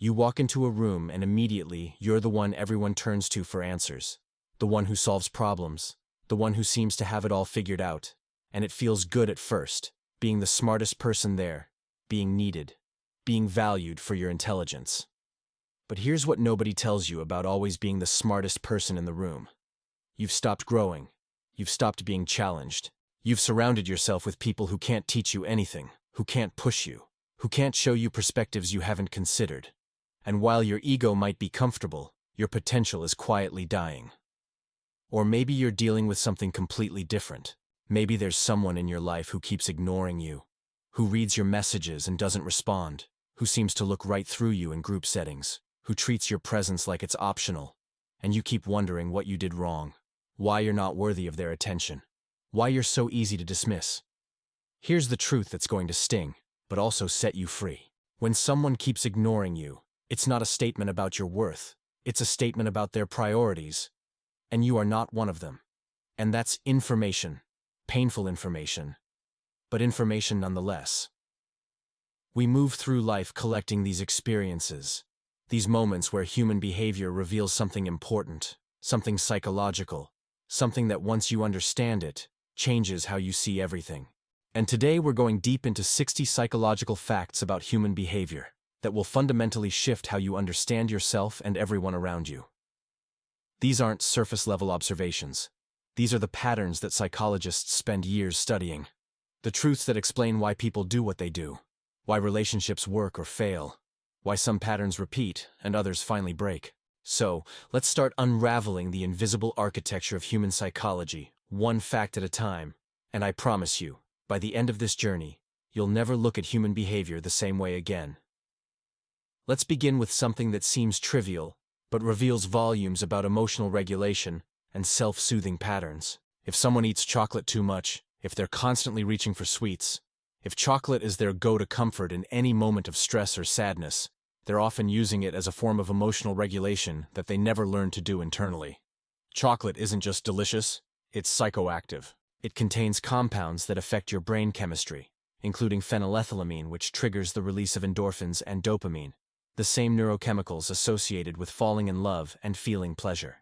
You walk into a room and immediately you're the one everyone turns to for answers. The one who solves problems. The one who seems to have it all figured out. And it feels good at first, being the smartest person there, being needed, being valued for your intelligence. But here's what nobody tells you about always being the smartest person in the room. You've stopped growing. You've stopped being challenged. You've surrounded yourself with people who can't teach you anything, who can't push you, who can't show you perspectives you haven't considered. And while your ego might be comfortable, your potential is quietly dying. Or maybe you're dealing with something completely different. Maybe there's someone in your life who keeps ignoring you, who reads your messages and doesn't respond, who seems to look right through you in group settings, who treats your presence like it's optional, and you keep wondering what you did wrong, why you're not worthy of their attention, why you're so easy to dismiss. Here's the truth that's going to sting, but also set you free. When someone keeps ignoring you, it's not a statement about your worth, it's a statement about their priorities, and you are not one of them. And that's information, painful information, but information nonetheless. We move through life collecting these experiences, these moments where human behavior reveals something important, something psychological, something that once you understand it, changes how you see everything. And today we're going deep into 60 psychological facts about human behavior that will fundamentally shift how you understand yourself and everyone around you. These aren't surface-level observations. These are the patterns that psychologists spend years studying. The truths that explain why people do what they do, why relationships work or fail, why some patterns repeat and others finally break. So, let's start unraveling the invisible architecture of human psychology, one fact at a time. And I promise you, by the end of this journey, you'll never look at human behavior the same way again. Let's begin with something that seems trivial, but reveals volumes about emotional regulation and self-soothing patterns. If someone eats chocolate too much, if they're constantly reaching for sweets, if chocolate is their go-to comfort in any moment of stress or sadness, they're often using it as a form of emotional regulation that they never learned to do internally. Chocolate isn't just delicious, it's psychoactive. It contains compounds that affect your brain chemistry, including phenylethylamine, which triggers the release of endorphins, and dopamine, the same neurochemicals associated with falling in love and feeling pleasure.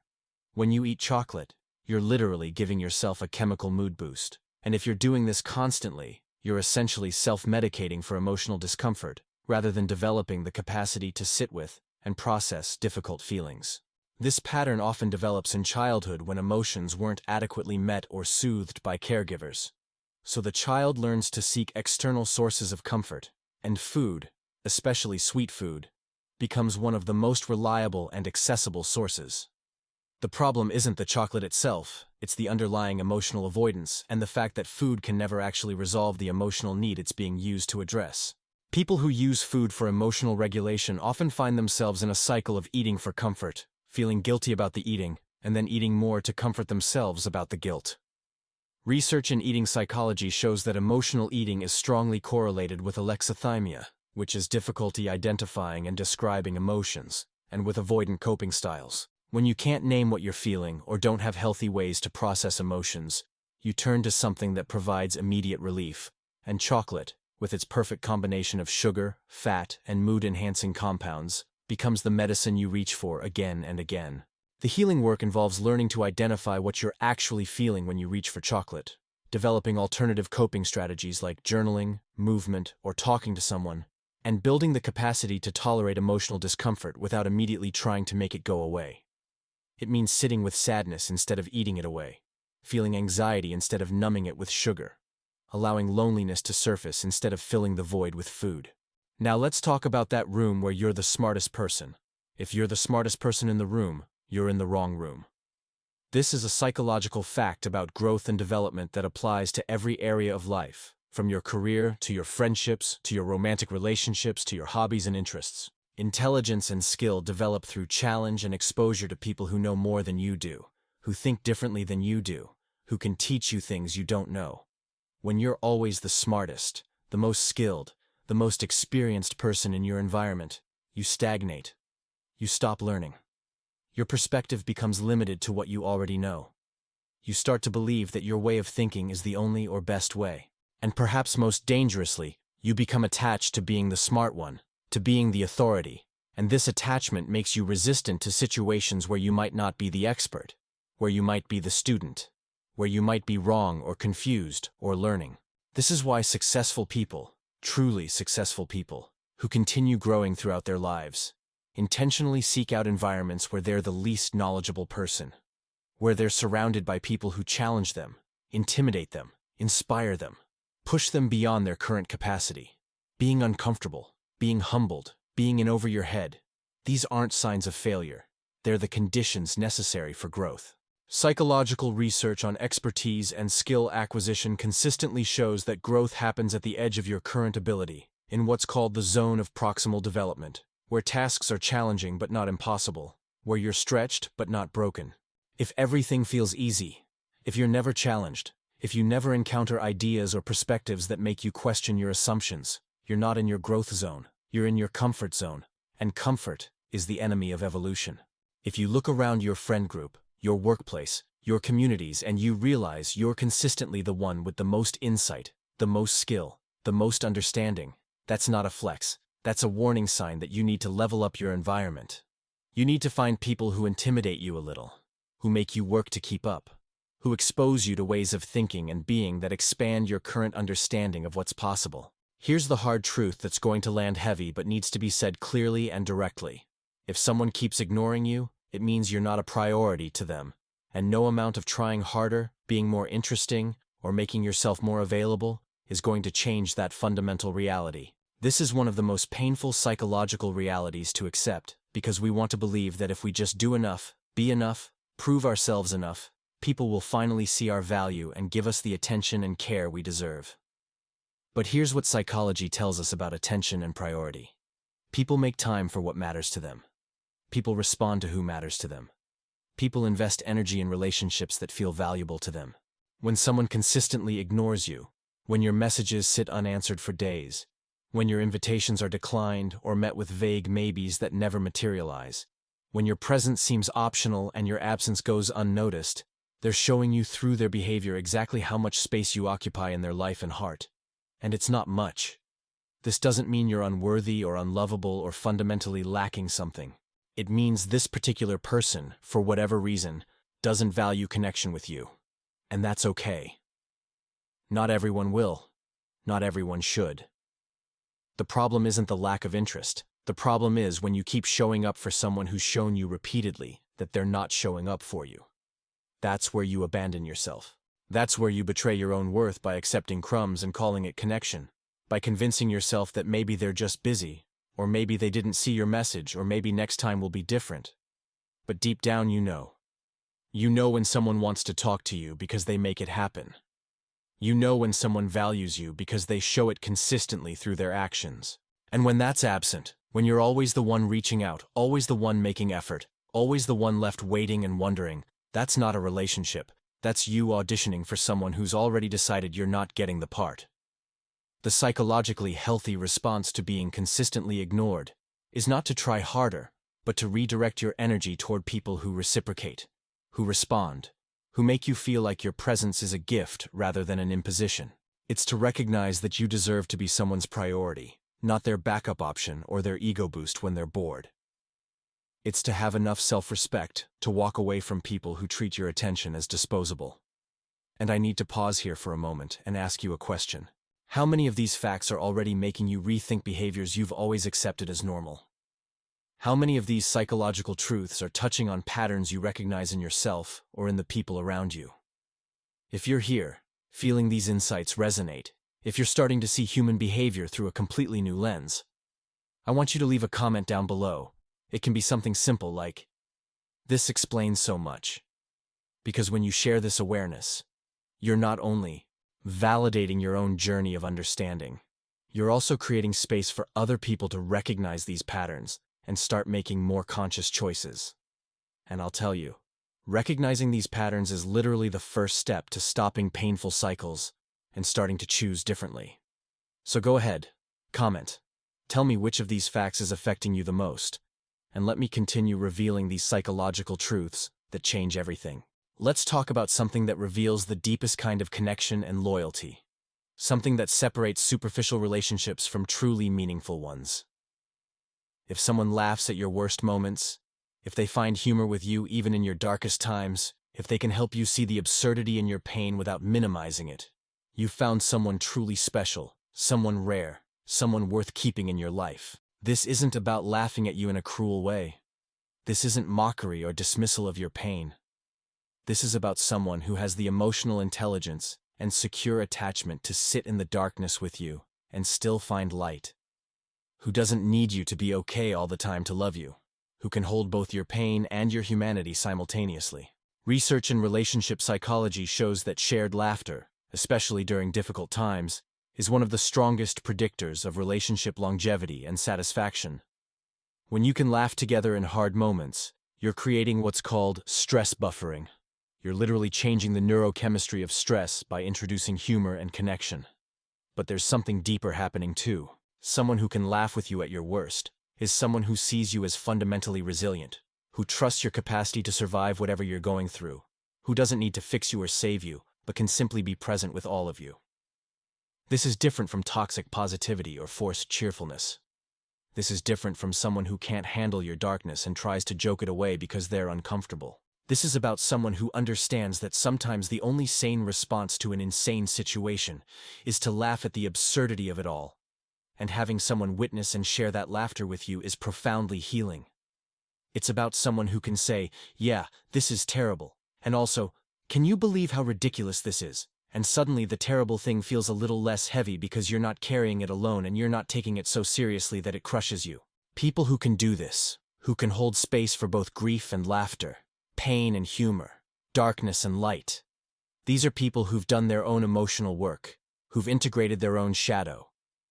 When you eat chocolate, you're literally giving yourself a chemical mood boost. And if you're doing this constantly, you're essentially self-medicating for emotional discomfort, rather than developing the capacity to sit with and process difficult feelings. This pattern often develops in childhood when emotions weren't adequately met or soothed by caregivers. So the child learns to seek external sources of comfort, and food, especially sweet food, becomes one of the most reliable and accessible sources. The problem isn't the chocolate itself, it's the underlying emotional avoidance and the fact that food can never actually resolve the emotional need it's being used to address. People who use food for emotional regulation often find themselves in a cycle of eating for comfort, feeling guilty about the eating, and then eating more to comfort themselves about the guilt. Research in eating psychology shows that emotional eating is strongly correlated with alexithymia, which is difficulty identifying and describing emotions, and with avoidant coping styles. When you can't name what you're feeling or don't have healthy ways to process emotions, you turn to something that provides immediate relief, and chocolate, with its perfect combination of sugar, fat, and mood-enhancing compounds, becomes the medicine you reach for again and again. The healing work involves learning to identify what you're actually feeling when you reach for chocolate, developing alternative coping strategies like journaling, movement, or talking to someone, and building the capacity to tolerate emotional discomfort without immediately trying to make it go away. It means sitting with sadness instead of eating it away, feeling anxiety instead of numbing it with sugar, allowing loneliness to surface instead of filling the void with food. Now let's talk about that room where you're the smartest person. If you're the smartest person in the room, you're in the wrong room. This is a psychological fact about growth and development that applies to every area of life, from your career to your friendships, to your romantic relationships, to your hobbies and interests. Intelligence and skill develop through challenge and exposure to people who know more than you do, who think differently than you do, who can teach you things you don't know. When you're always the smartest, the most skilled, the most experienced person in your environment, you stagnate. You stop learning. Your perspective becomes limited to what you already know. You start to believe that your way of thinking is the only or best way. And perhaps most dangerously, you become attached to being the smart one, to being the authority, And this attachment makes you resistant to situations where you might not be the expert, where you might be the student, where you might be wrong or confused or learning. This is why successful people, truly successful people, who continue growing throughout their lives, intentionally seek out environments where they're the least knowledgeable person, where they're surrounded by people who challenge them, intimidate them, inspire them, push them beyond their current capacity. Being uncomfortable, being humbled, being in over your head, these aren't signs of failure. They're the conditions necessary for growth. Psychological research on expertise and skill acquisition consistently shows that growth happens at the edge of your current ability, in what's called the zone of proximal development, where tasks are challenging but not impossible, where you're stretched but not broken. If everything feels easy, if you're never challenged, if you never encounter ideas or perspectives that make you question your assumptions, you're not in your growth zone, you're in your comfort zone, and comfort is the enemy of evolution. If you look around your friend group, your workplace, your communities, and you realize you're consistently the one with the most insight, the most skill, the most understanding, that's not a flex. That's a warning sign that you need to level up your environment. You need to find people who intimidate you a little, who make you work to keep up, who expose you to ways of thinking and being that expand your current understanding of what's possible. Here's the hard truth that's going to land heavy but needs to be said clearly and directly. If someone keeps ignoring you, it means you're not a priority to them, and no amount of trying harder, being more interesting, or making yourself more available is going to change that fundamental reality. This is one of the most painful psychological realities to accept, because we want to believe that if we just do enough, be enough, prove ourselves enough, people will finally see our value and give us the attention and care we deserve. But here's what psychology tells us about attention and priority. People make time for what matters to them. People respond to who matters to them. People invest energy in relationships that feel valuable to them. When someone consistently ignores you, when your messages sit unanswered for days, when your invitations are declined or met with vague maybes that never materialize, when your presence seems optional and your absence goes unnoticed, they're showing you through their behavior exactly how much space you occupy in their life and heart. And it's not much. This doesn't mean you're unworthy or unlovable or fundamentally lacking something. It means this particular person, for whatever reason, doesn't value connection with you. And that's okay. Not everyone will. Not everyone should. The problem isn't the lack of interest. The problem is when you keep showing up for someone who's shown you repeatedly that they're not showing up for you. That's where you abandon yourself. That's where you betray your own worth by accepting crumbs and calling it connection, by convincing yourself that maybe they're just busy, or maybe they didn't see your message, or maybe next time will be different. But deep down you know. You know when someone wants to talk to you because they make it happen. You know when someone values you because they show it consistently through their actions. And when that's absent, when you're always the one reaching out, always the one making effort, always the one left waiting and wondering, that's not a relationship. That's you auditioning for someone who's already decided you're not getting the part. The psychologically healthy response to being consistently ignored is not to try harder, but to redirect your energy toward people who reciprocate, who respond, who make you feel like your presence is a gift rather than an imposition. It's to recognize that you deserve to be someone's priority, not their backup option or their ego boost when they're bored. It's to have enough self-respect to walk away from people who treat your attention as disposable. And I need to pause here for a moment and ask you a question. How many of these facts are already making you rethink behaviors you've always accepted as normal? How many of these psychological truths are touching on patterns you recognize in yourself or in the people around you? If you're here, feeling these insights resonate, if you're starting to see human behavior through a completely new lens, I want you to leave a comment down below. It can be something simple like, "This explains so much." Because when you share this awareness, you're not only validating your own journey of understanding, you're also creating space for other people to recognize these patterns and start making more conscious choices. And I'll tell you, recognizing these patterns is literally the first step to stopping painful cycles and starting to choose differently. So go ahead, comment. Tell me which of these facts is affecting you the most, and let me continue revealing these psychological truths that change everything. Let's talk about something that reveals the deepest kind of connection and loyalty. Something that separates superficial relationships from truly meaningful ones. if someone laughs at your worst moments, if they find humor with you even in your darkest times, if they can help you see the absurdity in your pain without minimizing it, you've found someone truly special, someone rare, someone worth keeping in your life. This isn't about laughing at you in a cruel way. This isn't mockery or dismissal of your pain. This is about someone who has the emotional intelligence and secure attachment to sit in the darkness with you and still find light. Who doesn't need you to be okay all the time to love you. Who can hold both your pain and your humanity simultaneously. Research in relationship psychology shows that shared laughter, especially during difficult times, is one of the strongest predictors of relationship longevity and satisfaction. When you can laugh together in hard moments, you're creating what's called stress buffering. You're literally changing the neurochemistry of stress by introducing humor and connection. But there's something deeper happening too. Someone who can laugh with you at your worst is someone who sees you as fundamentally resilient, who trusts your capacity to survive whatever you're going through, who doesn't need to fix you or save you, but can simply be present with all of you. This is different from toxic positivity or forced cheerfulness. This is different from someone who can't handle your darkness and tries to joke it away because they're uncomfortable. This is about someone who understands that sometimes the only sane response to an insane situation is to laugh at the absurdity of it all. And having someone witness and share that laughter with you is profoundly healing. It's about someone who can say, "Yeah, this is terrible," and also, "Can you believe how ridiculous this is?" And suddenly the terrible thing feels a little less heavy because you're not carrying it alone and you're not taking it so seriously that it crushes you. People who can do this, who can hold space for both grief and laughter, pain and humor, darkness and light. These are people who've done their own emotional work, who've integrated their own shadow,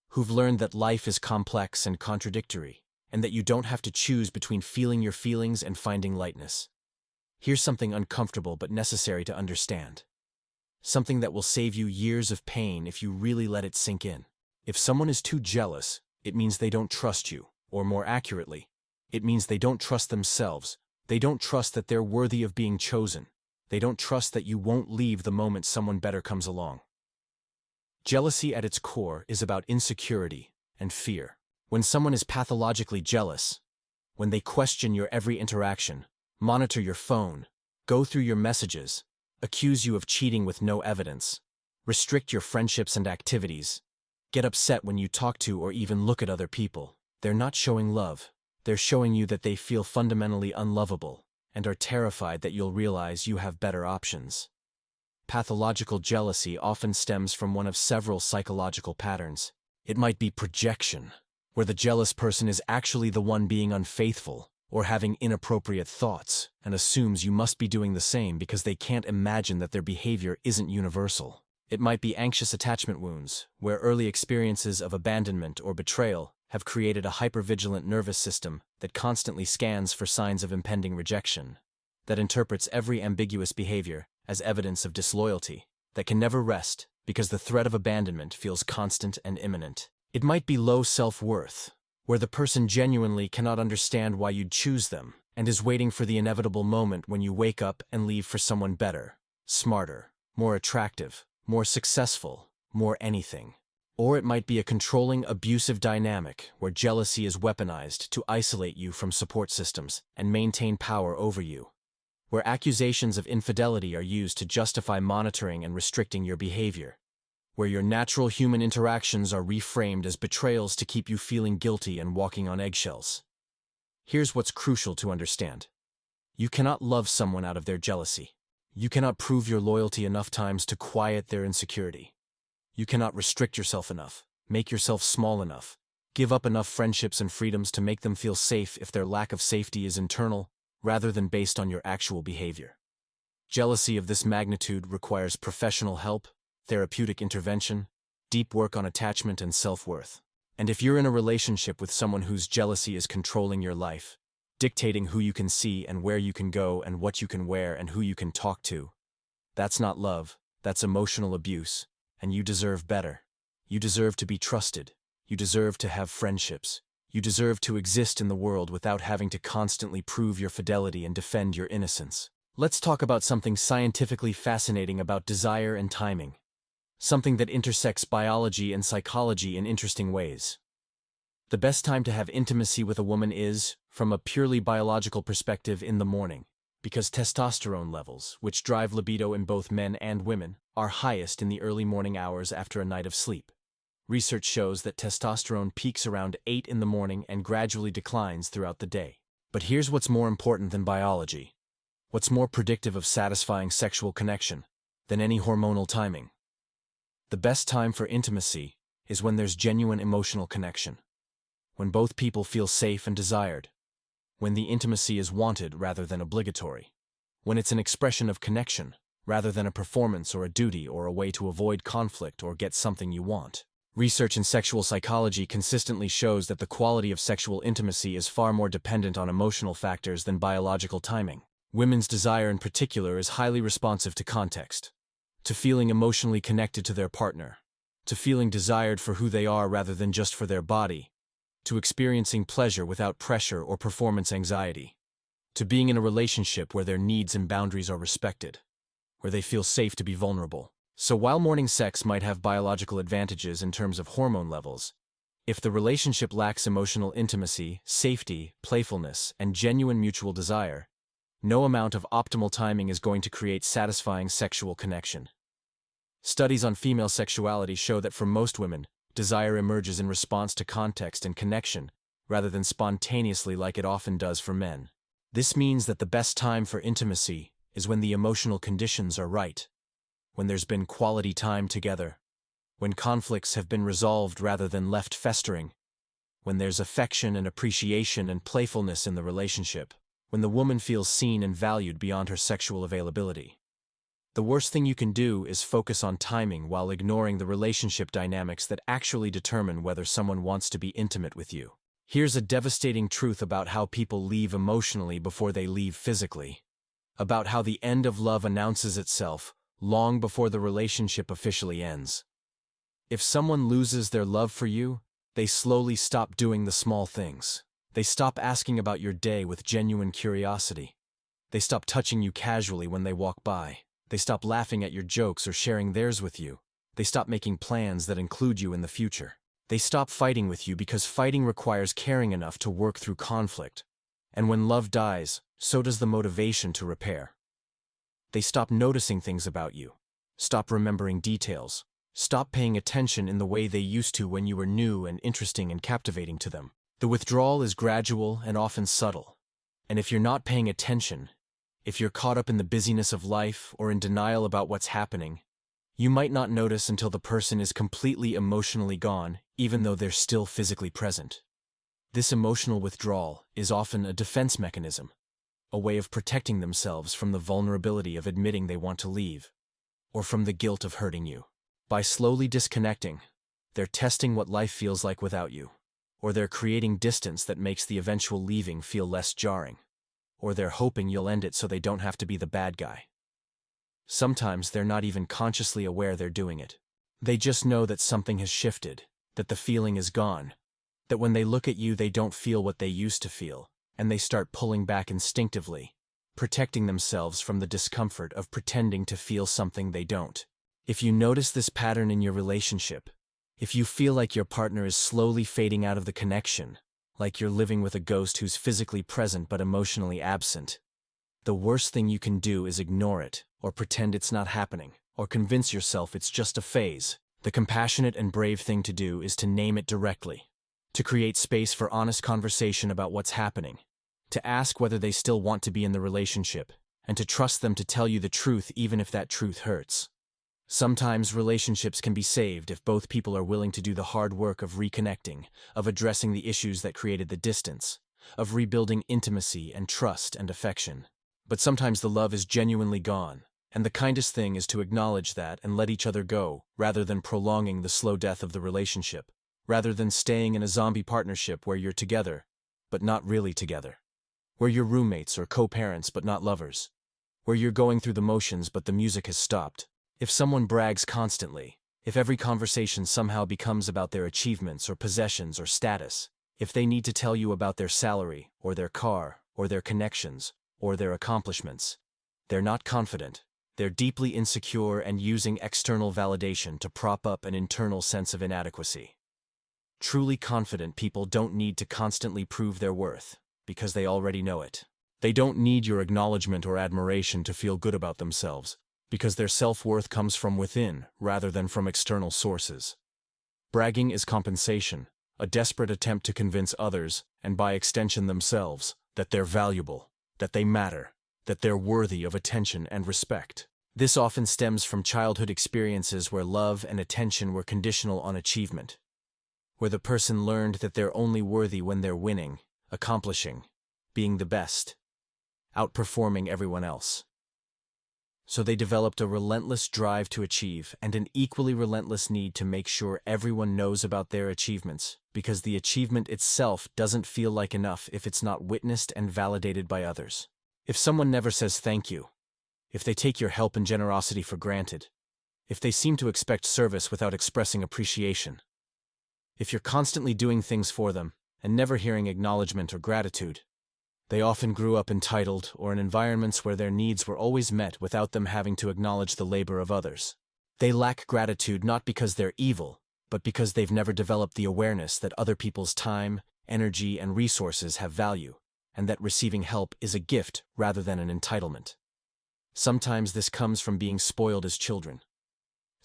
who've learned that life is complex and contradictory, and that you don't have to choose between feeling your feelings and finding lightness. Here's something uncomfortable but necessary to understand. Something that will save you years of pain if you really let it sink in. If someone is too jealous, it means they don't trust you, or more accurately, it means they don't trust themselves. They don't trust that they're worthy of being chosen. They don't trust that you won't leave the moment someone better comes along. Jealousy at its core is about insecurity and fear. When someone is pathologically jealous, when they question your every interaction, monitor your phone, go through your messages, accuse you of cheating with no evidence, restrict your friendships and activities, get upset when you talk to or even look at other people, they're not showing love. They're showing you that they feel fundamentally unlovable and are terrified that you'll realize you have better options. Pathological jealousy often stems from one of several psychological patterns. It might be projection, where the jealous person is actually the one being unfaithful or having inappropriate thoughts and assumes you must be doing the same because they can't imagine that their behavior isn't universal. It might be anxious attachment wounds, where early experiences of abandonment or betrayal have created a hypervigilant nervous system that constantly scans for signs of impending rejection, that interprets every ambiguous behavior as evidence of disloyalty, that can never rest because the threat of abandonment feels constant and imminent. It might be low self-worth, where the person genuinely cannot understand why you'd choose them and is waiting for the inevitable moment when you wake up and leave for someone better, smarter, more attractive, more successful, more anything. Or it might be a controlling, abusive dynamic where jealousy is weaponized to isolate you from support systems and maintain power over you, where accusations of infidelity are used to justify monitoring and restricting your behavior, where your natural human interactions are reframed as betrayals to keep you feeling guilty and walking on eggshells. Here's what's crucial to understand. You cannot love someone out of their jealousy. You cannot prove your loyalty enough times to quiet their insecurity. You cannot restrict yourself enough, make yourself small enough, give up enough friendships and freedoms to make them feel safe if their lack of safety is internal rather than based on your actual behavior. Jealousy of this magnitude requires professional help, therapeutic intervention, deep work on attachment and self-worth. And if you're in a relationship with someone whose jealousy is controlling your life, dictating who you can see and where you can go and what you can wear and who you can talk to, that's not love, that's emotional abuse. And you deserve better. You deserve to be trusted. You deserve to have friendships. You deserve to exist in the world without having to constantly prove your fidelity and defend your innocence. Let's talk about something scientifically fascinating about desire and timing. Something that intersects biology and psychology in interesting ways. The best time to have intimacy with a woman is, from a purely biological perspective, in the morning, because testosterone levels, which drive libido in both men and women, are highest in the early morning hours after a night of sleep. Research shows that testosterone peaks around 8 in the morning and gradually declines throughout the day. But here's what's more important than biology. What's more predictive of satisfying sexual connection than any hormonal timing? The best time for intimacy is when there's genuine emotional connection, when both people feel safe and desired, when the intimacy is wanted rather than obligatory, when it's an expression of connection rather than a performance or a duty or a way to avoid conflict or get something you want. Research in sexual psychology consistently shows that the quality of sexual intimacy is far more dependent on emotional factors than biological timing. Women's desire in particular is highly responsive to context, to feeling emotionally connected to their partner, to feeling desired for who they are rather than just for their body, to experiencing pleasure without pressure or performance anxiety, to being in a relationship where their needs and boundaries are respected, where they feel safe to be vulnerable. So while morning sex might have biological advantages in terms of hormone levels, if the relationship lacks emotional intimacy, safety, playfulness, and genuine mutual desire, no amount of optimal timing is going to create satisfying sexual connection. Studies on female sexuality show that for most women, desire emerges in response to context and connection, rather than spontaneously like it often does for men. This means that the best time for intimacy is when the emotional conditions are right, when there's been quality time together, when conflicts have been resolved rather than left festering, when there's affection and appreciation and playfulness in the relationship, when the woman feels seen and valued beyond her sexual availability. The worst thing you can do is focus on timing while ignoring the relationship dynamics that actually determine whether someone wants to be intimate with you. Here's a devastating truth about how people leave emotionally before they leave physically, about how the end of love announces itself long before the relationship officially ends. If someone loses their love for you, they slowly stop doing the small things. They stop asking about your day with genuine curiosity. They stop touching you casually when they walk by. They stop laughing at your jokes or sharing theirs with you. They stop making plans that include you in the future. They stop fighting with you because fighting requires caring enough to work through conflict. And when love dies, so does the motivation to repair. They stop noticing things about you, stop remembering details, stop paying attention in the way they used to when you were new and interesting and captivating to them. The withdrawal is gradual and often subtle. And if you're not paying attention, if you're caught up in the busyness of life or in denial about what's happening, you might not notice until the person is completely emotionally gone, even though they're still physically present. This emotional withdrawal is often a defense mechanism, a way of protecting themselves from the vulnerability of admitting they want to leave, or from the guilt of hurting you. By slowly disconnecting, they're testing what life feels like without you, or they're creating distance that makes the eventual leaving feel less jarring, or they're hoping you'll end it so they don't have to be the bad guy. Sometimes they're not even consciously aware they're doing it. They just know that something has shifted, that the feeling is gone, that when they look at you they don't feel what they used to feel, and they start pulling back instinctively, protecting themselves from the discomfort of pretending to feel something they don't. If you notice this pattern in your relationship, if you feel like your partner is slowly fading out of the connection, like you're living with a ghost who's physically present but emotionally absent, the worst thing you can do is ignore it, or pretend it's not happening, or convince yourself it's just a phase. The compassionate and brave thing to do is to name it directly, to create space for honest conversation about what's happening, to ask whether they still want to be in the relationship, and to trust them to tell you the truth even if that truth hurts. Sometimes relationships can be saved if both people are willing to do the hard work of reconnecting, of addressing the issues that created the distance, of rebuilding intimacy and trust and affection. But sometimes the love is genuinely gone, and the kindest thing is to acknowledge that and let each other go, rather than prolonging the slow death of the relationship, rather than staying in a zombie partnership where you're together, but not really together, where you're roommates or co-parents but not lovers, where you're going through the motions but the music has stopped. If someone brags constantly, if every conversation somehow becomes about their achievements or possessions or status, if they need to tell you about their salary or their car or their connections or their accomplishments, they're not confident. They're deeply insecure and using external validation to prop up an internal sense of inadequacy. Truly confident people don't need to constantly prove their worth, because they already know it. They don't need your acknowledgement or admiration to feel good about themselves, because their self-worth comes from within rather than from external sources. Bragging is compensation, a desperate attempt to convince others, and by extension themselves, that they're valuable, that they matter, that they're worthy of attention and respect. This often stems from childhood experiences where love and attention were conditional on achievement, where the person learned that they're only worthy when they're winning, accomplishing, being the best, outperforming everyone else. So they developed a relentless drive to achieve and an equally relentless need to make sure everyone knows about their achievements, because the achievement itself doesn't feel like enough if it's not witnessed and validated by others. If someone never says thank you, if they take your help and generosity for granted, if they seem to expect service without expressing appreciation, if you're constantly doing things for them and never hearing acknowledgement or gratitude, they often grew up entitled or in environments where their needs were always met without them having to acknowledge the labor of others. They lack gratitude not because they're evil, but because they've never developed the awareness that other people's time, energy, and resources have value, and that receiving help is a gift rather than an entitlement. Sometimes this comes from being spoiled as children.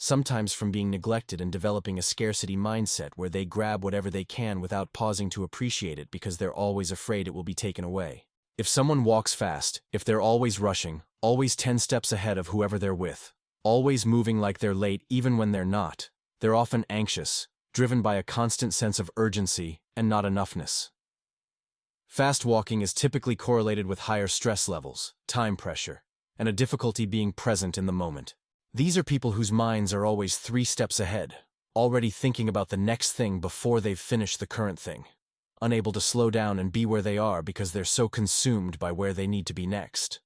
Sometimes from being neglected and developing a scarcity mindset where they grab whatever they can without pausing to appreciate it because they're always afraid it will be taken away. If someone walks fast, if they're always rushing, always 10 steps ahead of whoever they're with, always moving like they're late even when they're not, they're often anxious, driven by a constant sense of urgency and not enoughness. Fast walking is typically correlated with higher stress levels, time pressure, and a difficulty being present in the moment. These are people whose minds are always 3 steps ahead, already thinking about the next thing before they've finished the current thing, unable to slow down and be where they are because they're so consumed by where they need to be next.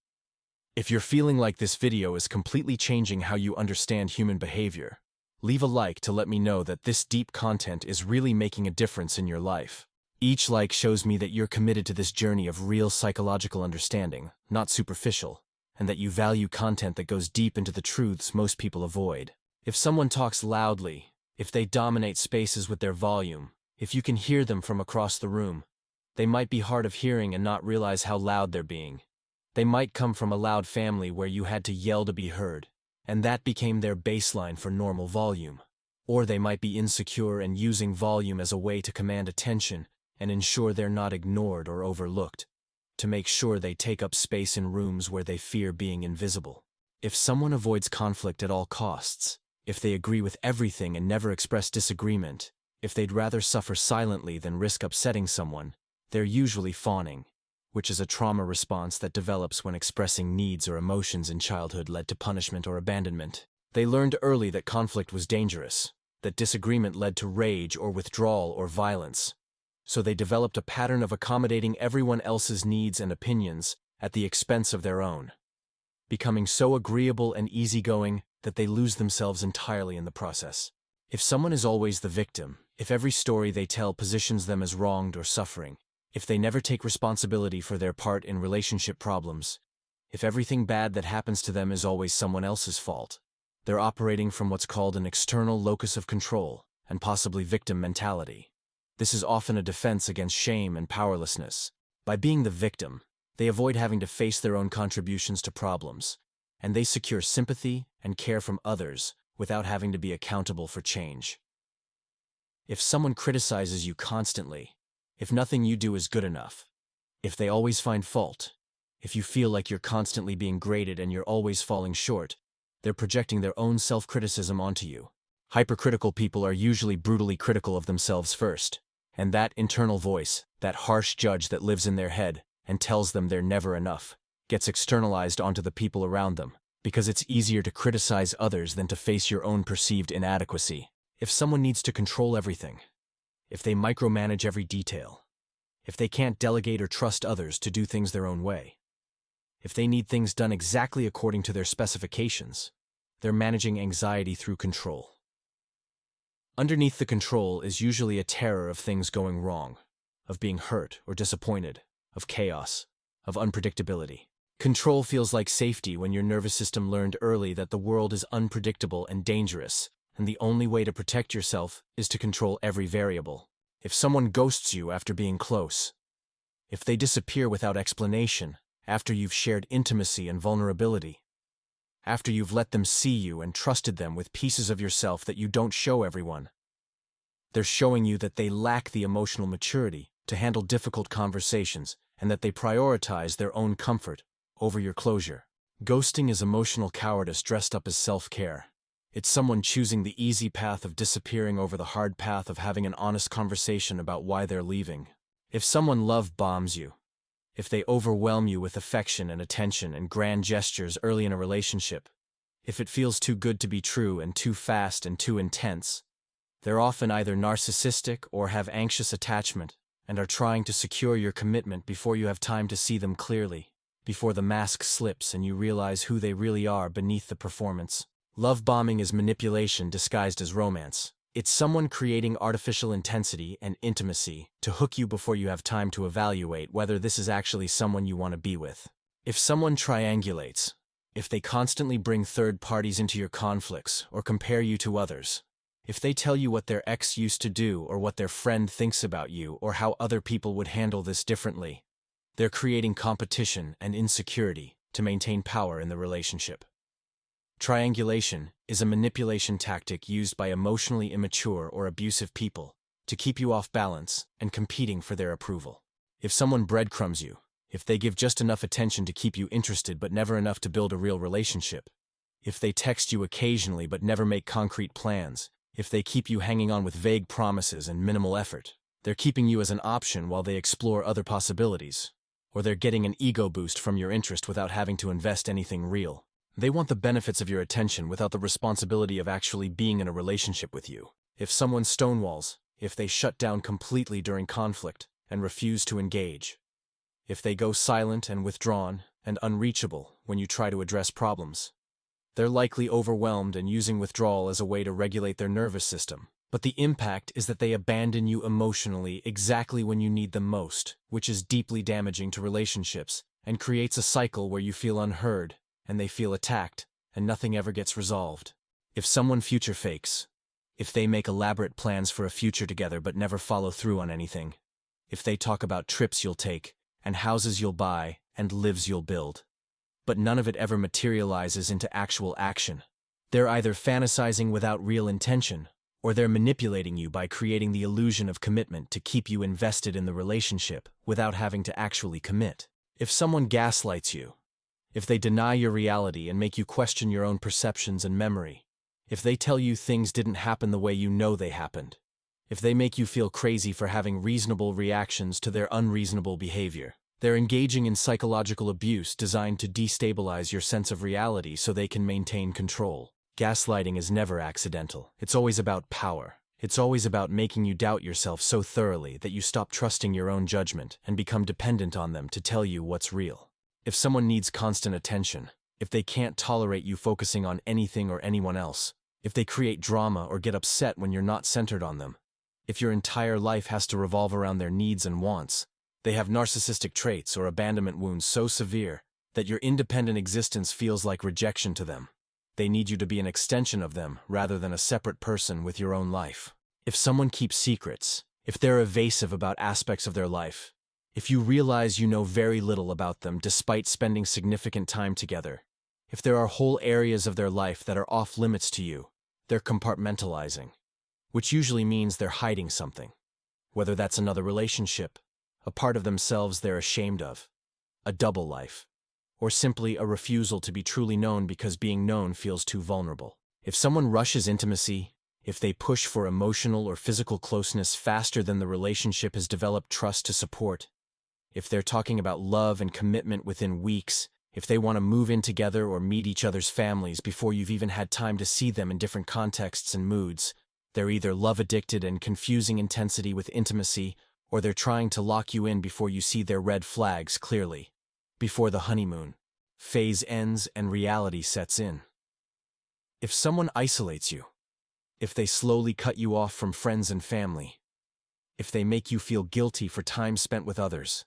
If you're feeling like this video is completely changing how you understand human behavior, leave a like to let me know that this deep content is really making a difference in your life. Each like shows me that you're committed to this journey of real psychological understanding, not superficial, and that you value content that goes deep into the truths most people avoid. If someone talks loudly, if they dominate spaces with their volume, if you can hear them from across the room, they might be hard of hearing and not realize how loud they're being. They might come from a loud family where you had to yell to be heard, and that became their baseline for normal volume. Or they might be insecure and using volume as a way to command attention and ensure they're not ignored or overlooked, to make sure they take up space in rooms where they fear being invisible. If someone avoids conflict at all costs, if they agree with everything and never express disagreement, if they'd rather suffer silently than risk upsetting someone, they're usually fawning, which is a trauma response that develops when expressing needs or emotions in childhood led to punishment or abandonment. They learned early that conflict was dangerous, that disagreement led to rage or withdrawal or violence. So they developed a pattern of accommodating everyone else's needs and opinions at the expense of their own, becoming so agreeable and easygoing that they lose themselves entirely in the process. If someone is always the victim, if every story they tell positions them as wronged or suffering, if they never take responsibility for their part in relationship problems, if everything bad that happens to them is always someone else's fault, they're operating from what's called an external locus of control and possibly victim mentality. This is often a defense against shame and powerlessness. By being the victim, they avoid having to face their own contributions to problems, and they secure sympathy and care from others without having to be accountable for change. If someone criticizes you constantly, if nothing you do is good enough, if they always find fault, if you feel like you're constantly being graded and you're always falling short, they're projecting their own self-criticism onto you. Hypercritical people are usually brutally critical of themselves first, and that internal voice, that harsh judge that lives in their head and tells them they're never enough, gets externalized onto the people around them, because it's easier to criticize others than to face your own perceived inadequacy. If someone needs to control everything, if they micromanage every detail, if they can't delegate or trust others to do things their own way, if they need things done exactly according to their specifications, they're managing anxiety through control. Underneath the control is usually a terror of things going wrong, of being hurt or disappointed, of chaos, of unpredictability. Control feels like safety when your nervous system learned early that the world is unpredictable and dangerous, and the only way to protect yourself is to control every variable. If someone ghosts you after being close. If they disappear without explanation, after you've shared intimacy and vulnerability. After you've let them see you and trusted them with pieces of yourself that you don't show everyone. They're showing you that they lack the emotional maturity to handle difficult conversations and that they prioritize their own comfort over your closure. Ghosting is emotional cowardice dressed up as self-care. It's someone choosing the easy path of disappearing over the hard path of having an honest conversation about why they're leaving. If someone love bombs you, if they overwhelm you with affection and attention and grand gestures early in a relationship, if it feels too good to be true and too fast and too intense, they're often either narcissistic or have anxious attachment and are trying to secure your commitment before you have time to see them clearly, before the mask slips and you realize who they really are beneath the performance. Love bombing is manipulation disguised as romance. It's someone creating artificial intensity and intimacy to hook you before you have time to evaluate whether this is actually someone you want to be with. If someone triangulates, if they constantly bring third parties into your conflicts or compare you to others, if they tell you what their ex used to do or what their friend thinks about you or how other people would handle this differently, they're creating competition and insecurity to maintain power in the relationship. Triangulation is a manipulation tactic used by emotionally immature or abusive people to keep you off balance and competing for their approval. If someone breadcrumbs you, if they give just enough attention to keep you interested but never enough to build a real relationship, if they text you occasionally but never make concrete plans, if they keep you hanging on with vague promises and minimal effort, they're keeping you as an option while they explore other possibilities, or they're getting an ego boost from your interest without having to invest anything real. They want the benefits of your attention without the responsibility of actually being in a relationship with you. If someone stonewalls, if they shut down completely during conflict and refuse to engage, if they go silent and withdrawn and unreachable when you try to address problems, they're likely overwhelmed and using withdrawal as a way to regulate their nervous system. But the impact is that they abandon you emotionally exactly when you need them most, which is deeply damaging to relationships and creates a cycle where you feel unheard and they feel attacked, and nothing ever gets resolved. If someone future fakes, if they make elaborate plans for a future together but never follow through on anything, if they talk about trips you'll take, and houses you'll buy, and lives you'll build, but none of it ever materializes into actual action, they're either fantasizing without real intention, or they're manipulating you by creating the illusion of commitment to keep you invested in the relationship without having to actually commit. If someone gaslights you, if they deny your reality and make you question your own perceptions and memory, if they tell you things didn't happen the way you know they happened, if they make you feel crazy for having reasonable reactions to their unreasonable behavior, they're engaging in psychological abuse designed to destabilize your sense of reality so they can maintain control. Gaslighting is never accidental. It's always about power. It's always about making you doubt yourself so thoroughly that you stop trusting your own judgment and become dependent on them to tell you what's real. If someone needs constant attention, if they can't tolerate you focusing on anything or anyone else, if they create drama or get upset when you're not centered on them, if your entire life has to revolve around their needs and wants, they have narcissistic traits or abandonment wounds so severe that your independent existence feels like rejection to them. They need you to be an extension of them rather than a separate person with your own life. If someone keeps secrets, if they're evasive about aspects of their life, if you realize you know very little about them despite spending significant time together, if there are whole areas of their life that are off limits to you, they're compartmentalizing, which usually means they're hiding something. Whether that's another relationship, a part of themselves they're ashamed of, a double life, or simply a refusal to be truly known because being known feels too vulnerable. If someone rushes intimacy, if they push for emotional or physical closeness faster than the relationship has developed trust to support, if they're talking about love and commitment within weeks, if they want to move in together or meet each other's families before you've even had time to see them in different contexts and moods, they're either love-addicted and confusing intensity with intimacy, or they're trying to lock you in before you see their red flags clearly, before the honeymoon phase ends and reality sets in. If someone isolates you, if they slowly cut you off from friends and family, if they make you feel guilty for time spent with others,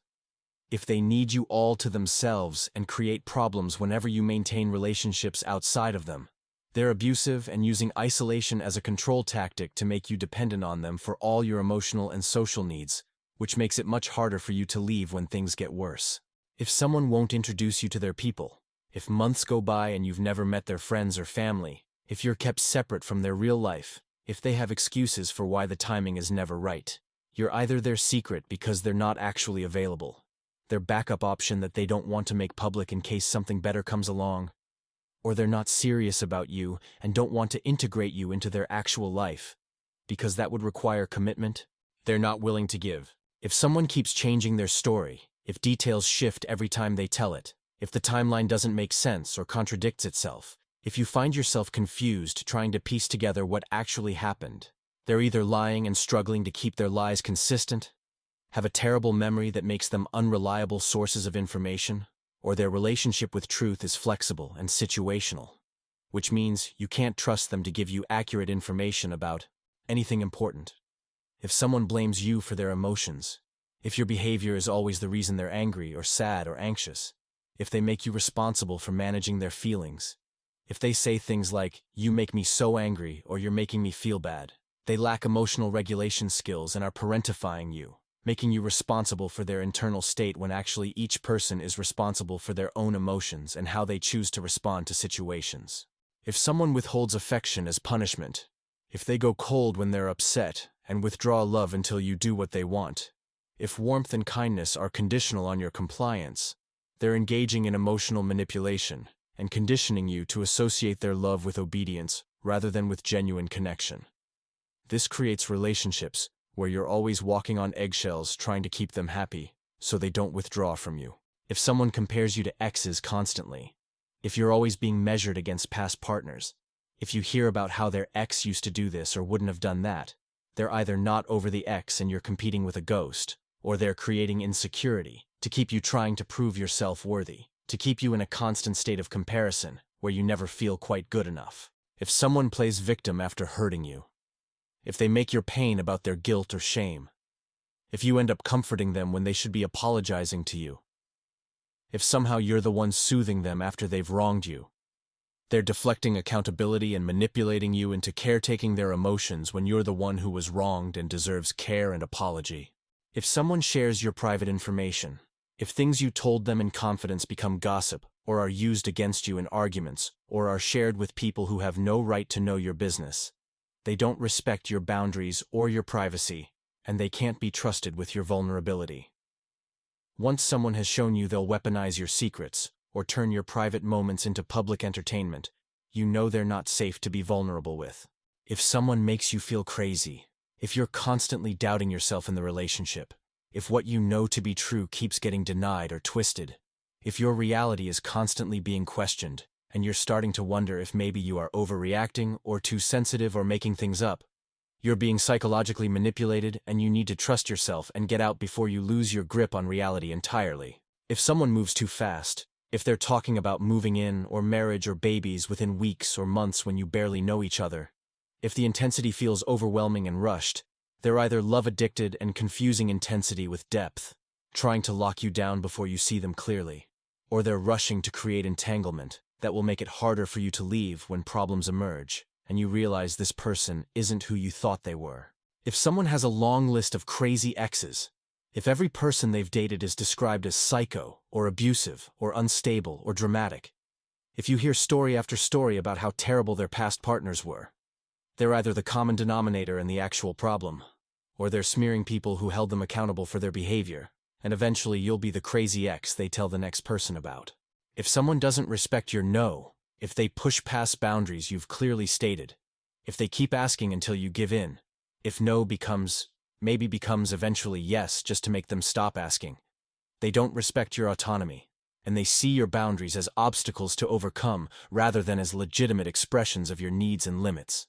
if they need you all to themselves and create problems whenever you maintain relationships outside of them, They're abusive and using isolation as a control tactic to make you dependent on them for all your emotional and social needs, which makes it much harder for you to leave when things get worse. If someone won't introduce you to their people, if months go by and you've never met their friends or family, if you're kept separate from their real life, if they have excuses for why the timing is never right, you're either their secret because they're not actually available, their backup option that they don't want to make public in case something better comes along, or they're not serious about you and don't want to integrate you into their actual life, because that would require commitment they're not willing to give. If someone keeps changing their story, if details shift every time they tell it, if the timeline doesn't make sense or contradicts itself, if you find yourself confused trying to piece together what actually happened, they're either lying and struggling to keep their lies consistent, have a terrible memory that makes them unreliable sources of information, or their relationship with truth is flexible and situational, which means you can't trust them to give you accurate information about anything important. If someone blames you for their emotions, if your behavior is always the reason they're angry or sad or anxious, if they make you responsible for managing their feelings, if they say things like, "You make me so angry," or "You're making me feel bad," they lack emotional regulation skills and are parentifying you, making you responsible for their internal state when actually each person is responsible for their own emotions and how they choose to respond to situations. If someone withholds affection as punishment, if they go cold when they're upset and withdraw love until you do what they want, if warmth and kindness are conditional on your compliance, they're engaging in emotional manipulation and conditioning you to associate their love with obedience rather than with genuine connection. This creates relationships where you're always walking on eggshells trying to keep them happy so they don't withdraw from you. If someone compares you to exes constantly, if you're always being measured against past partners, if you hear about how their ex used to do this or wouldn't have done that, they're either not over the ex and you're competing with a ghost, or they're creating insecurity to keep you trying to prove yourself worthy, to keep you in a constant state of comparison where you never feel quite good enough. If someone plays victim after hurting you, if they make your pain about their guilt or shame, if you end up comforting them when they should be apologizing to you, if somehow you're the one soothing them after they've wronged you, they're deflecting accountability and manipulating you into caretaking their emotions when you're the one who was wronged and deserves care and apology. If someone shares your private information, if things you told them in confidence become gossip, or are used against you in arguments, or are shared with people who have no right to know your business, they don't respect your boundaries or your privacy, and they can't be trusted with your vulnerability. Once someone has shown you they'll weaponize your secrets, or turn your private moments into public entertainment, you know they're not safe to be vulnerable with. If someone makes you feel crazy, if you're constantly doubting yourself in the relationship, if what you know to be true keeps getting denied or twisted, if your reality is constantly being questioned, and you're starting to wonder if maybe you are overreacting or too sensitive or making things up, you're being psychologically manipulated and you need to trust yourself and get out before you lose your grip on reality entirely. If someone moves too fast, if they're talking about moving in or marriage or babies within weeks or months when you barely know each other, if the intensity feels overwhelming and rushed, they're either love-addicted and confusing intensity with depth, trying to lock you down before you see them clearly, or they're rushing to create entanglement that will make it harder for you to leave when problems emerge, and you realize this person isn't who you thought they were. If someone has a long list of crazy exes, if every person they've dated is described as psycho, or abusive, or unstable, or dramatic, if you hear story after story about how terrible their past partners were, they're either the common denominator and the actual problem, or they're smearing people who held them accountable for their behavior, and eventually you'll be the crazy ex they tell the next person about. If someone doesn't respect your no, if they push past boundaries you've clearly stated, if they keep asking until you give in, if no maybe becomes eventually yes just to make them stop asking, they don't respect your autonomy, and they see your boundaries as obstacles to overcome rather than as legitimate expressions of your needs and limits.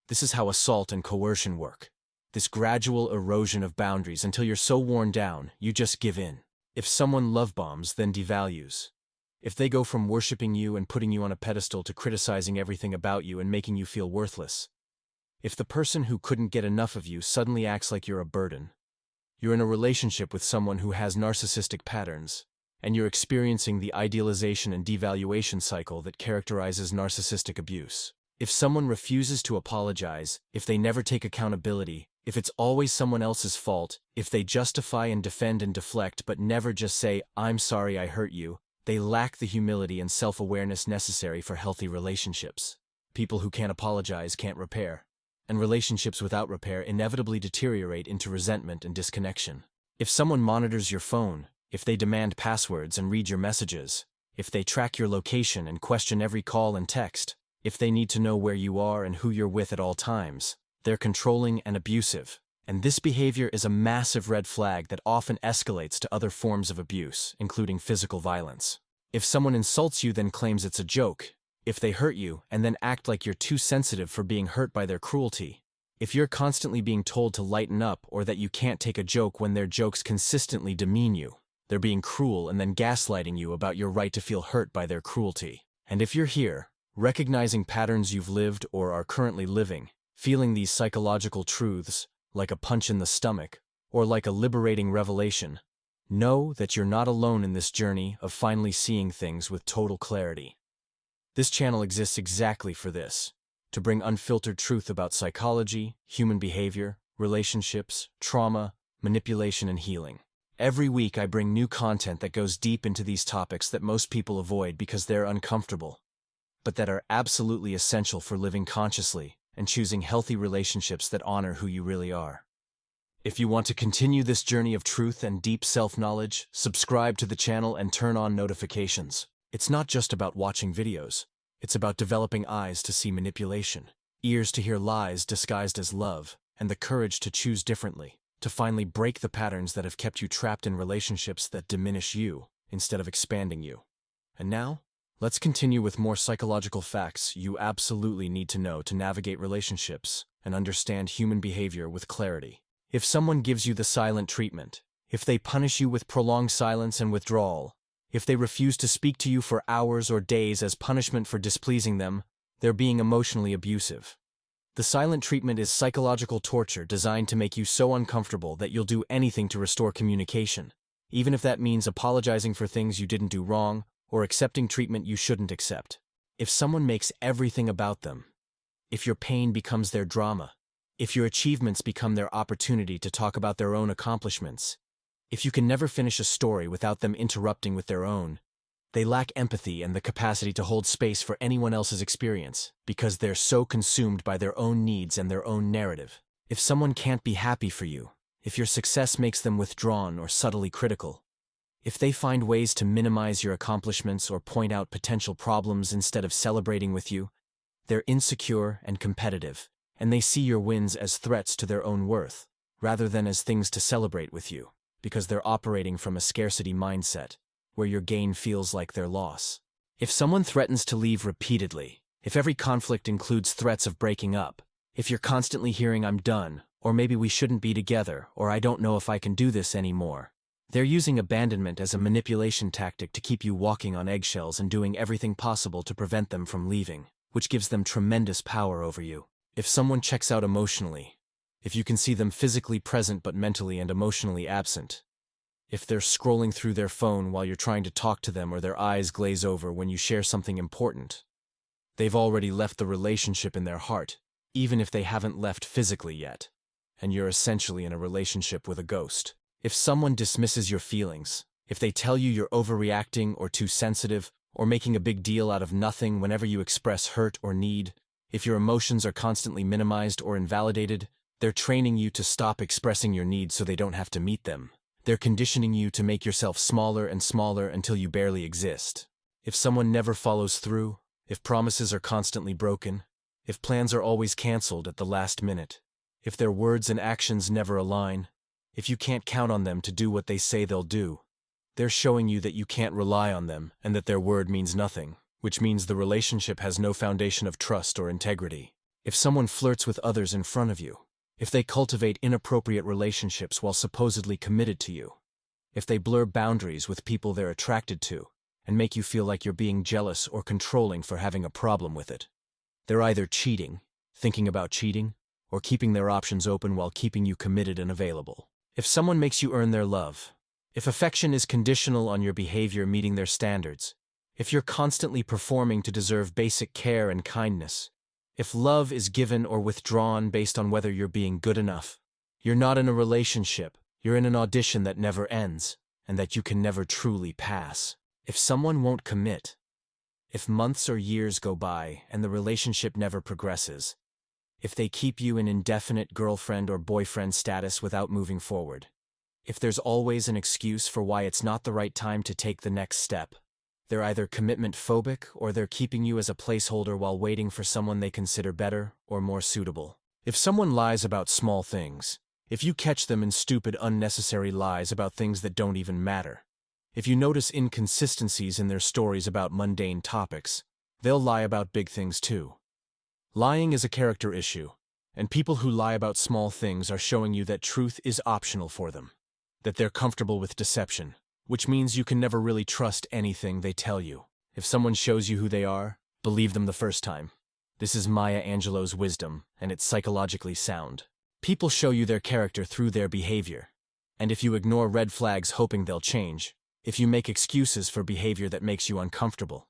This is how assault and coercion work. This gradual erosion of boundaries until you're so worn down, you just give in. If someone love bombs, then devalues. If they go from worshiping you and putting you on a pedestal to criticizing everything about you and making you feel worthless. If the person who couldn't get enough of you suddenly acts like you're a burden. You're in a relationship with someone who has narcissistic patterns. and you're experiencing the idealization and devaluation cycle that characterizes narcissistic abuse. If someone refuses to apologize, if they never take accountability, if it's always someone else's fault, if they justify and defend and deflect but never just say, "I'm sorry I hurt you," they lack the humility and self-awareness necessary for healthy relationships. People who can't apologize can't repair, and relationships without repair inevitably deteriorate into resentment and disconnection. If someone monitors your phone, if they demand passwords and read your messages, if they track your location and question every call and text, if they need to know where you are and who you're with at all times, they're controlling and abusive. And this behavior is a massive red flag that often escalates to other forms of abuse, including physical violence. If someone insults you then claims it's a joke, if they hurt you and then act like you're too sensitive for being hurt by their cruelty, if you're constantly being told to lighten up or that you can't take a joke when their jokes consistently demean you, they're being cruel and then gaslighting you about your right to feel hurt by their cruelty. And if you're here, recognizing patterns you've lived or are currently living, feeling these psychological truths, like a punch in the stomach, or like a liberating revelation, know that you're not alone in this journey of finally seeing things with total clarity. This channel exists exactly for this, to bring unfiltered truth about psychology, human behavior, relationships, trauma, manipulation, and healing. Every week I bring new content that goes deep into these topics that most people avoid because they're uncomfortable, but that are absolutely essential for living consciously and choosing healthy relationships that honor who you really are. If you want to continue this journey of truth and deep self-knowledge, subscribe to the channel and turn on notifications. It's not just about watching videos. It's about developing eyes to see manipulation, ears to hear lies disguised as love, and the courage to choose differently, to finally break the patterns that have kept you trapped in relationships that diminish you instead of expanding you. And now, let's continue with more psychological facts you absolutely need to know to navigate relationships and understand human behavior with clarity. If someone gives you the silent treatment, if they punish you with prolonged silence and withdrawal, if they refuse to speak to you for hours or days as punishment for displeasing them, they're being emotionally abusive. The silent treatment is psychological torture designed to make you so uncomfortable that you'll do anything to restore communication, even if that means apologizing for things you didn't do wrong or accepting treatment you shouldn't accept. If someone makes everything about them, if your pain becomes their drama, if your achievements become their opportunity to talk about their own accomplishments, if you can never finish a story without them interrupting with their own, they lack empathy and the capacity to hold space for anyone else's experience because they're so consumed by their own needs and their own narrative. If someone can't be happy for you, if your success makes them withdrawn or subtly critical, if they find ways to minimize your accomplishments or point out potential problems instead of celebrating with you, they're insecure and competitive, and they see your wins as threats to their own worth, rather than as things to celebrate with you, because they're operating from a scarcity mindset, where your gain feels like their loss. If someone threatens to leave repeatedly, if every conflict includes threats of breaking up, if you're constantly hearing "I'm done," or "maybe we shouldn't be together," or "I don't know if I can do this anymore," they're using abandonment as a manipulation tactic to keep you walking on eggshells and doing everything possible to prevent them from leaving, which gives them tremendous power over you. If someone checks out emotionally, if you can see them physically present but mentally and emotionally absent, if they're scrolling through their phone while you're trying to talk to them or their eyes glaze over when you share something important, they've already left the relationship in their heart, even if they haven't left physically yet, and you're essentially in a relationship with a ghost. If someone dismisses your feelings, if they tell you you're overreacting or too sensitive, or making a big deal out of nothing whenever you express hurt or need, if your emotions are constantly minimized or invalidated, they're training you to stop expressing your needs so they don't have to meet them. They're conditioning you to make yourself smaller and smaller until you barely exist. If someone never follows through, if promises are constantly broken, if plans are always canceled at the last minute, if their words and actions never align, if you can't count on them to do what they say they'll do, they're showing you that you can't rely on them and that their word means nothing, which means the relationship has no foundation of trust or integrity. If someone flirts with others in front of you, if they cultivate inappropriate relationships while supposedly committed to you, if they blur boundaries with people they're attracted to and make you feel like you're being jealous or controlling for having a problem with it, they're either cheating, thinking about cheating, or keeping their options open while keeping you committed and available. If someone makes you earn their love, If affection is conditional on your behavior meeting their standards, if you're constantly performing to deserve basic care and kindness, if love is given or withdrawn based on whether you're being good enough, you're not in a relationship, you're in an audition that never ends, and that you can never truly pass. If someone won't commit, if months or years go by and the relationship never progresses, if they keep you in indefinite girlfriend or boyfriend status without moving forward, if there's always an excuse for why it's not the right time to take the next step, they're either commitment phobic or they're keeping you as a placeholder while waiting for someone they consider better or more suitable. If someone lies about small things, if you catch them in stupid, unnecessary lies about things that don't even matter, if you notice inconsistencies in their stories about mundane topics, they'll lie about big things too. Lying is a character issue, and people who lie about small things are showing you that truth is optional for them, that they're comfortable with deception, which means you can never really trust anything they tell you. If someone shows you who they are, believe them the first time. This is Maya Angelou's wisdom, and it's psychologically sound. People show you their character through their behavior, and if you ignore red flags hoping they'll change, if you make excuses for behavior that makes you uncomfortable,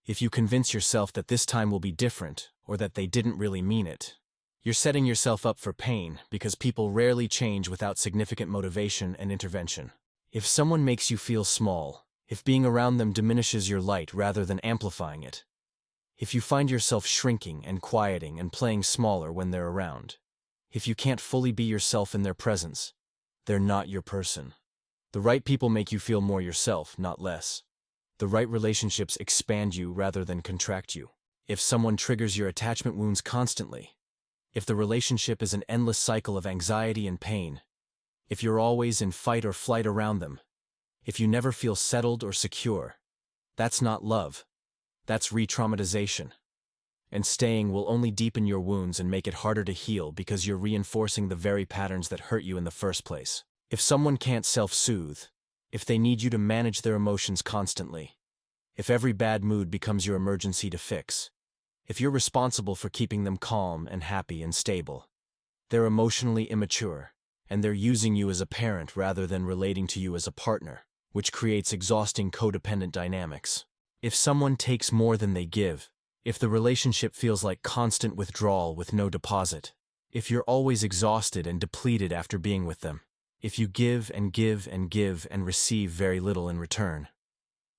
if you convince yourself that this time will be different or that they didn't really mean it, you're setting yourself up for pain because people rarely change without significant motivation and intervention. If someone makes you feel small, if being around them diminishes your light rather than amplifying it, if you find yourself shrinking and quieting and playing smaller when they're around, if you can't fully be yourself in their presence, they're not your person. The right people make you feel more yourself, not less. The right relationships expand you rather than contract you. If someone triggers your attachment wounds constantly, if the relationship is an endless cycle of anxiety and pain, if you're always in fight or flight around them, if you never feel settled or secure, that's not love. That's re-traumatization. And staying will only deepen your wounds and make it harder to heal because you're reinforcing the very patterns that hurt you in the first place. If someone can't self-soothe, if they need you to manage their emotions constantly, if every bad mood becomes your emergency to fix, if you're responsible for keeping them calm and happy and stable, they're emotionally immature, and they're using you as a parent rather than relating to you as a partner, which creates exhausting codependent dynamics. If someone takes more than they give, if the relationship feels like constant withdrawal with no deposit, if you're always exhausted and depleted after being with them, if you give and give and give and receive very little in return,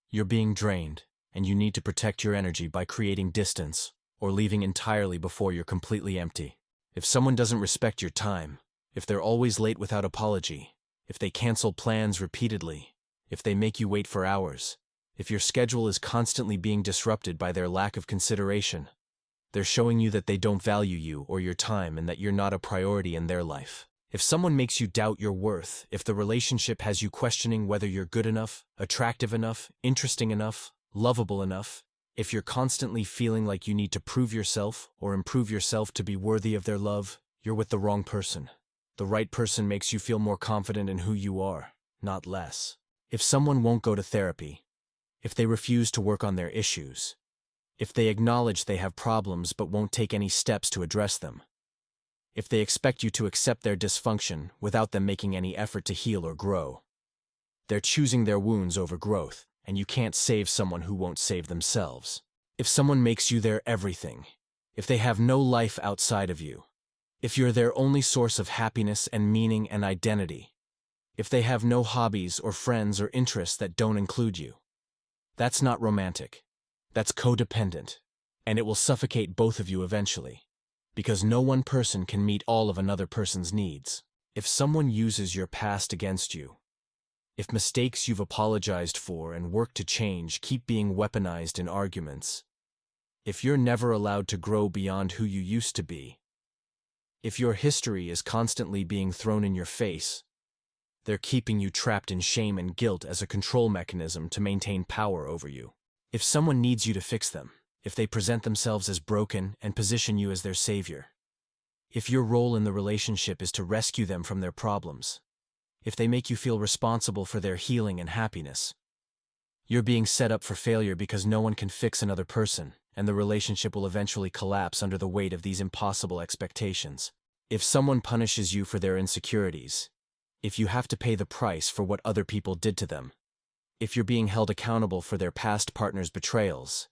you're being drained, and you need to protect your energy by creating distance or leaving entirely before you're completely empty. If someone doesn't respect your time, if they're always late without apology, if they cancel plans repeatedly, if they make you wait for hours, if your schedule is constantly being disrupted by their lack of consideration, they're showing you that they don't value you or your time and that you're not a priority in their life. If someone makes you doubt your worth, if the relationship has you questioning whether you're good enough, attractive enough, interesting enough, lovable enough, if you're constantly feeling like you need to prove yourself or improve yourself to be worthy of their love, you're with the wrong person. The right person makes you feel more confident in who you are, not less. If someone won't go to therapy, if they refuse to work on their issues, if they acknowledge they have problems but won't take any steps to address them, if they expect you to accept their dysfunction without them making any effort to heal or grow, they're choosing their wounds over growth, and you can't save someone who won't save themselves. If someone makes you their everything, if they have no life outside of you, if you're their only source of happiness and meaning and identity, if they have no hobbies or friends or interests that don't include you, that's not romantic. That's codependent, and it will suffocate both of you eventually, because no one person can meet all of another person's needs. If someone uses your past against you, if mistakes you've apologized for and worked to change keep being weaponized in arguments, if you're never allowed to grow beyond who you used to be, if your history is constantly being thrown in your face, they're keeping you trapped in shame and guilt as a control mechanism to maintain power over you. If someone needs you to fix them, if they present themselves as broken and position you as their savior, if your role in the relationship is to rescue them from their problems, if they make you feel responsible for their healing and happiness, you're being set up for failure because no one can fix another person, and the relationship will eventually collapse under the weight of these impossible expectations. If someone punishes you for their insecurities, if you have to pay the price for what other people did to them, if you're being held accountable for their past partner's betrayals,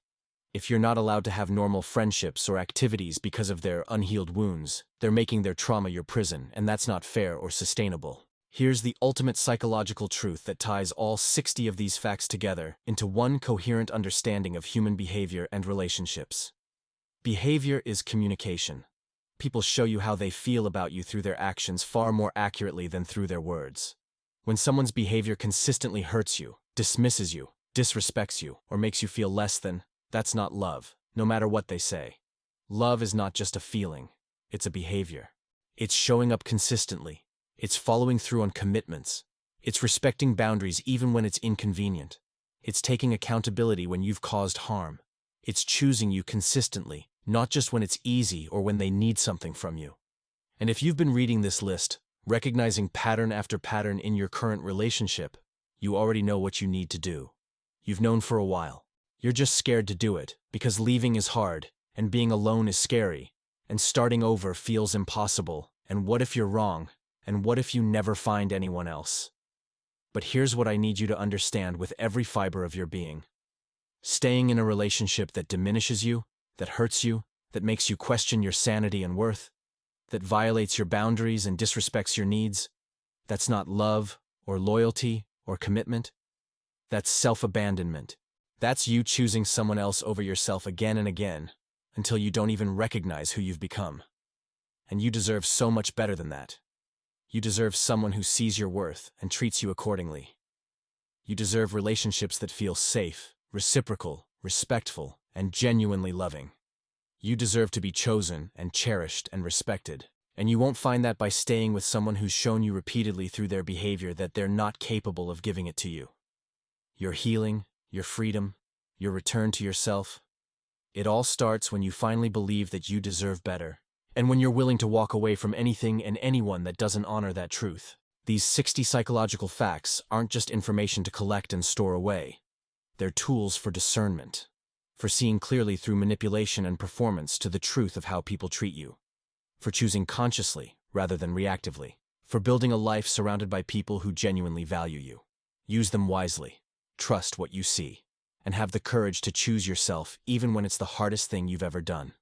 if you're not allowed to have normal friendships or activities because of their unhealed wounds, they're making their trauma your prison, and that's not fair or sustainable. Here's the ultimate psychological truth that ties all 60 of these facts together into one coherent understanding of human behavior and relationships. Behavior is communication. People show you how they feel about you through their actions far more accurately than through their words. When someone's behavior consistently hurts you, dismisses you, disrespects you, or makes you feel less than, that's not love, no matter what they say. Love is not just a feeling, it's a behavior. It's showing up consistently. It's following through on commitments. It's respecting boundaries even when it's inconvenient. It's taking accountability when you've caused harm. It's choosing you consistently, not just when it's easy or when they need something from you. And if you've been reading this list, recognizing pattern after pattern in your current relationship, you already know what you need to do. You've known for a while. You're just scared to do it, because leaving is hard, and being alone is scary, and starting over feels impossible, and what if you're wrong? And what if you never find anyone else? But here's what I need you to understand with every fiber of your being. Staying in a relationship that diminishes you, that hurts you, that makes you question your sanity and worth, that violates your boundaries and disrespects your needs, that's not love or loyalty or commitment. That's self-abandonment. That's you choosing someone else over yourself again and again, until you don't even recognize who you've become. And you deserve so much better than that. You deserve someone who sees your worth and treats you accordingly. You deserve relationships that feel safe, reciprocal, respectful, and genuinely loving. You deserve to be chosen and cherished and respected. And you won't find that by staying with someone who's shown you repeatedly through their behavior that they're not capable of giving it to you. Your healing, your freedom, your return to yourself, it all starts when you finally believe that you deserve better. And when you're willing to walk away from anything and anyone that doesn't honor that truth. These 60 psychological facts aren't just information to collect and store away. They're tools for discernment, for seeing clearly through manipulation and performance to the truth of how people treat you, for choosing consciously rather than reactively, for building a life surrounded by people who genuinely value you. Use them wisely, trust what you see, and have the courage to choose yourself even when it's the hardest thing you've ever done.